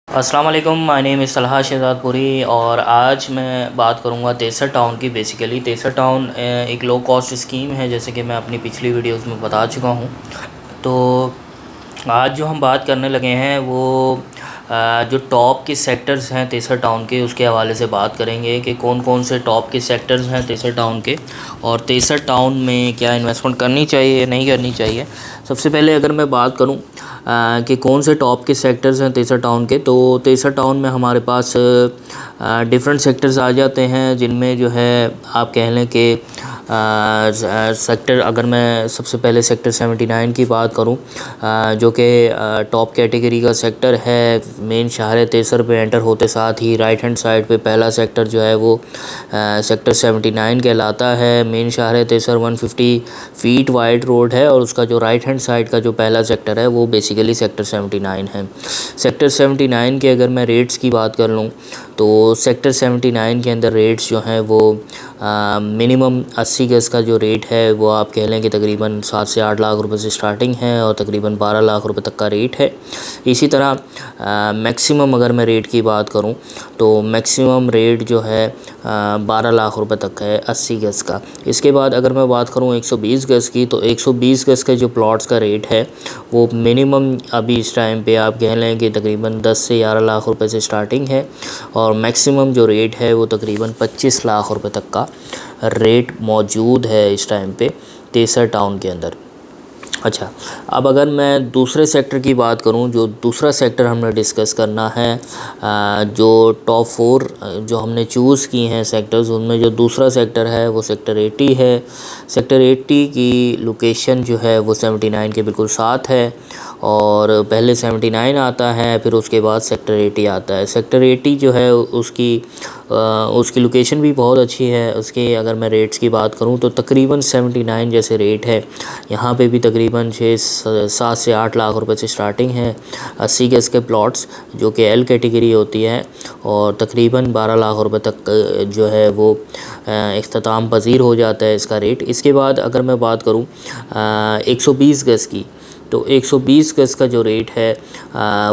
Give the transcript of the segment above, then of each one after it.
अस्सलाम वालेकुम, my name is सलाह शहजादपुरी और आज मैं बात करूंगा तेसर टाउन की। बेसिकली तेसर टाउन एक लो कॉस्ट स्कीम है, जैसे कि मैं अपनी पिछली वीडियोस में बता चुका हूं। तो आज जो हम बात करने लगे हैं वो जो टॉप के सेक्टर्स हैं तेसर टाउन के, उसके हवाले से बात करेंगे कि कौन कौन से टॉप के सेक्टर्स हैं तेसर टाउन के और तेसर टाउन में क्या इन्वेस्टमेंट करनी चाहिए नहीं करनी चाहिए। सबसे पहले अगर मैं बात करूं कि कौन से टॉप के सेक्टर्स हैं तेसर टाउन के, तो तेसर टाउन में हमारे पास डिफरेंट सेक्टर्स आ जाते हैं, जिनमें जो है आप कह लें कि सेक्टर, अगर मैं सबसे पहले सेक्टर 79 की बात करूं, जो कि टॉप कैटेगरी का सेक्टर है। मेन शहर तेसर पे एंटर होते साथ ही राइट हैंड साइड पे पहला सेक्टर जो है वो सेक्टर 79 कहलाता है। मेन शहर तेसर 150 फीट वाइड रोड है और उसका जो राइट हैंड साइड का जो पहला सेक्टर है वो बेसिकली सेक्टर 79 है। सेक्टर 79 के अगर मैं रेट्स की बात कर लूँ तो सेक्टर 79 के अंदर रेट्स जो हैं वो मिनिमम 80 गज का जो रेट है वो आप कह लें कि तकरीबन 7 से 8 लाख रुपए से स्टार्टिंग है और तकरीबन 12 लाख रुपए तक का रेट है। इसी तरह मैक्सिमम अगर मैं रेट की बात करूं तो मैक्सिमम रेट जो है 12 लाख रुपए तक है 80 गज का। इसके बाद अगर मैं बात करूं 120 गज की, तो 120 गज के जो प्लॉट्स का रेट है वो मिनिमम अभी इस टाइम पे आप कह लें कि तकरीबन 10 से 11 लाख रुपए से स्टार्टिंग है और मैक्सिमम जो रेट है वो तकरीबन 25 लाख रुपए तक का रेट मौजूद है इस टाइम पे तेसर टाउन के अंदर। अच्छा, अब अगर मैं दूसरे सेक्टर की बात करूं, जो दूसरा सेक्टर हमने डिस्कस करना है, जो टॉप 4 जो हमने चूज़ की हैं सेक्टर्स, उनमें जो दूसरा सेक्टर है वो सेक्टर 80 है। सेक्टर 80 की लोकेशन जो है वो 79 के बिल्कुल साथ है और पहले 79 आता है, फिर उसके बाद सेक्टर 80 आता है। सेक्टर 80 जो है उसकी लोकेशन भी बहुत अच्छी है। उसके अगर मैं रेट्स की बात करूं तो तकरीबन 79 जैसे रेट है। यहाँ पे भी तकरीबन 7 से 8 लाख रुपए से स्टार्टिंग है 80 गज के प्लॉट्स, जो कि एल कैटेगरी होती है, और तकरीबन 12 लाख रुपए तक जो है वो इख्तिताम पजीर हो जाता है इसका रेट। इसके बाद अगर मैं बात करूँ 120 गज की, तो 120 गज का जो रेट है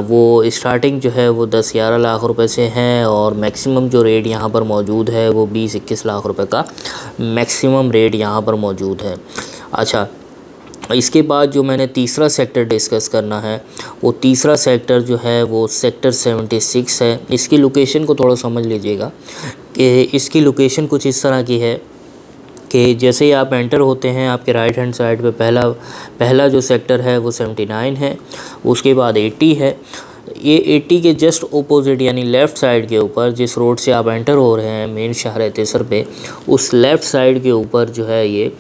वो स्टार्टिंग जो है वो 10-11 लाख रुपए से है और मैक्सिमम जो रेट यहाँ पर मौजूद है वो 20-21 लाख रुपए का मैक्सिमम रेट यहाँ पर मौजूद है। अच्छा, इसके बाद जो मैंने तीसरा सेक्टर डिस्कस करना है, वो तीसरा सेक्टर जो है वो सेक्टर 76 है। इसकी लोकेशन को थोड़ा समझ लीजिएगा कि इसकी लोकेशन कुछ इस तरह की है कि जैसे ही आप एंटर होते हैं, आपके राइट हैंड साइड पे पहला जो सेक्टर है वो 79 है, उसके बाद 80 है। ये 80 के जस्ट ओपोजिट यानी लेफ़्ट साइड के ऊपर, जिस रोड से आप एंटर हो रहे हैं मेन शहर तेसर पे, उस लेफ़्ट साइड के ऊपर जो है ये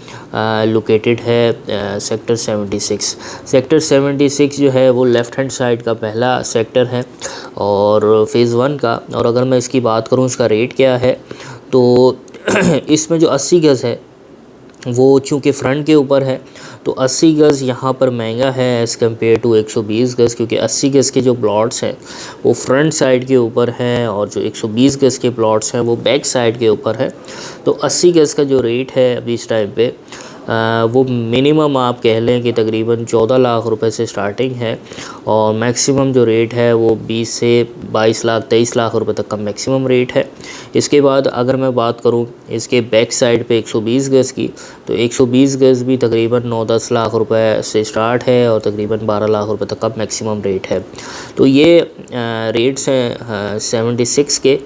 लोकेटेड है सेक्टर 76। सेक्टर 76 जो है वो लेफ़्ट हैंड साइड का पहला सेक्टर है और फ़ेज़ 1 का। और अगर मैं इसकी बात करूँ इसका रेट क्या है, तो इसमें जो 80 गज़ है वो चूँकि फ्रंट के ऊपर है तो 80 गज़ यहाँ पर महंगा है एज़ कम्पेयर टू 120 गज़, क्योंकि 80 गज़ के जो प्लॉट्स हैं वो फ्रंट साइड के ऊपर हैं और जो 120 गज़ के प्लॉट्स हैं वो बैक साइड के ऊपर है। तो 80 गज़ का जो रेट है अभी इस टाइम पे वो मिनिमम आप कह लें कि तकरीबन 14 लाख रुपए से स्टार्टिंग है और मैक्सिमम जो रेट है वो 20 से 22 लाख 23 लाख रुपए तक का मैक्सिमम रेट है। इसके बाद अगर मैं बात करूं इसके बैक साइड पे 120 गज़ की, तो 120 गज़ भी तकरीबन 9-10 लाख रुपए से स्टार्ट है और तकरीबन 12 लाख रुपए तक का मैक्सिमम रेट है। तो ये रेट्स हैं 76 के।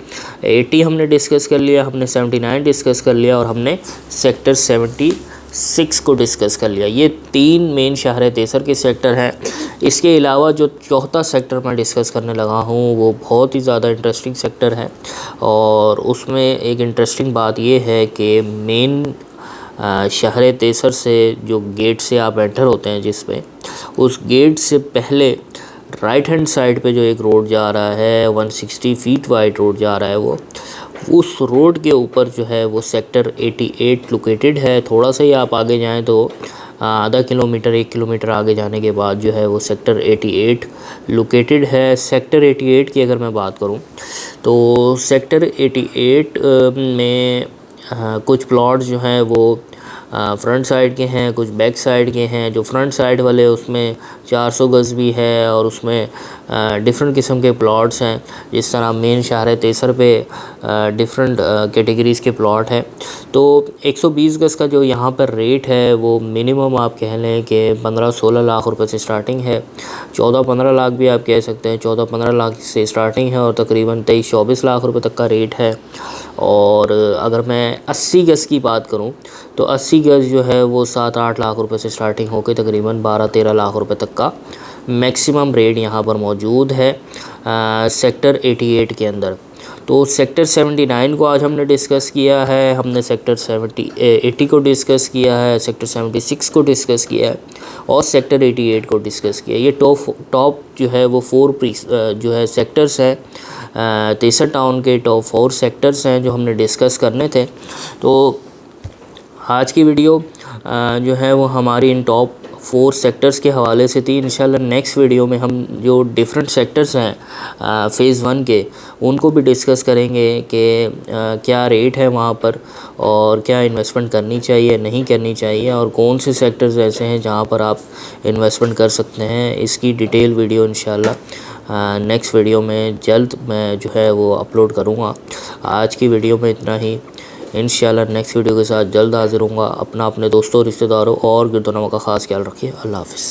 80 हमने डिस्कस कर लिया, हमने 79 डिस्कस कर लिया और हमने सेक्टर 76 को डिस्कस कर लिया। ये 3 मेन शहर तेसर के सेक्टर हैं। इसके अलावा जो चौथा सेक्टर मैं डिस्कस करने लगा हूँ वो बहुत ही ज़्यादा इंटरेस्टिंग सेक्टर है और उसमें एक इंटरेस्टिंग बात ये है कि मेन शहर तेसर से जो गेट से आप एंटर होते हैं, जिसमें उस गेट से पहले राइट हैंड साइड पे जो एक रोड जा रहा है 160 फीट वाइड रोड जा रहा है, वो उस रोड के ऊपर जो है वो सेक्टर 88 लोकेटेड है। थोड़ा सा ही आप आगे जाएं तो आधा किलोमीटर 1 किलोमीटर आगे जाने के बाद जो है वो सेक्टर 88 लोकेटेड है। सेक्टर 88 की अगर मैं बात करूं तो सेक्टर 88 में कुछ प्लॉट्स जो हैं वो फ्रंट साइड के हैं, कुछ बैक साइड के हैं। जो फ्रंट साइड वाले उसमें 400 गज़ भी है और उसमें डिफरेंट किस्म के प्लॉट्स हैं। जिस तरह मेन शाहर तेसर पे डिफरेंट कैटेगरीज़ के प्लॉट हैं। तो 120 गज़ का जो यहाँ पर रेट है वो मिनिमम आप कह लें कि 15-16 लाख रुपए से स्टार्टिंग है। 14-15 लाख भी आप कह सकते हैं। 14-15 लाख से स्टार्टिंग है और तकरीबन 23-24 लाख रुपए तक का रेट है। और अगर मैं 80 गज़ की बात करूं तो 80 गज़ जो है वो 7-8 लाख रुपए से स्टार्टिंग होकर तकरीबन 12-13 लाख रुपए तक का मैक्सिमम रेट यहाँ पर मौजूद है सेक्टर 88 के अंदर। तो सेक्टर 79 को आज हमने डिस्कस किया है, हमने सेक्टर 80 को डिस्कस किया है, सेक्टर 76 को डिस्कस किया है और सेक्टर 88 को डिस्कस किया है। ये टॉप जो है वो 4 जो है सेक्टर्स हैं, तेसर टाउन के टॉप 4 सेक्टर्स हैं जो हमने डिस्कस करने थे। तो आज की वीडियो जो है वो हमारी इन टॉप 4 सेक्टर्स के हवाले से थी। इंशाल्लाह नेक्स्ट वीडियो में हम जो डिफरेंट सेक्टर्स हैं फ़ेज़ 1 के उनको भी डिस्कस करेंगे कि क्या रेट है वहाँ पर और क्या इन्वेस्टमेंट करनी चाहिए नहीं करनी चाहिए और कौन से सेक्टर्स ऐसे हैं जहाँ पर आप इन्वेस्टमेंट कर सकते हैं। इसकी डिटेल वीडियो इंशाल्लाह नेक्स्ट वीडियो में जल्द मैं जो है वो अपलोड करूँगा। आज की वीडियो में इतना ही। इंशाल्लाह नेक्स्ट वीडियो के साथ जल्द हाजिर होऊंगा। अपने दोस्तों, रिश्तेदारों और गिरदोनवा का ख़ास ख्याल रखिए। अल्लाह हाफ़िज़।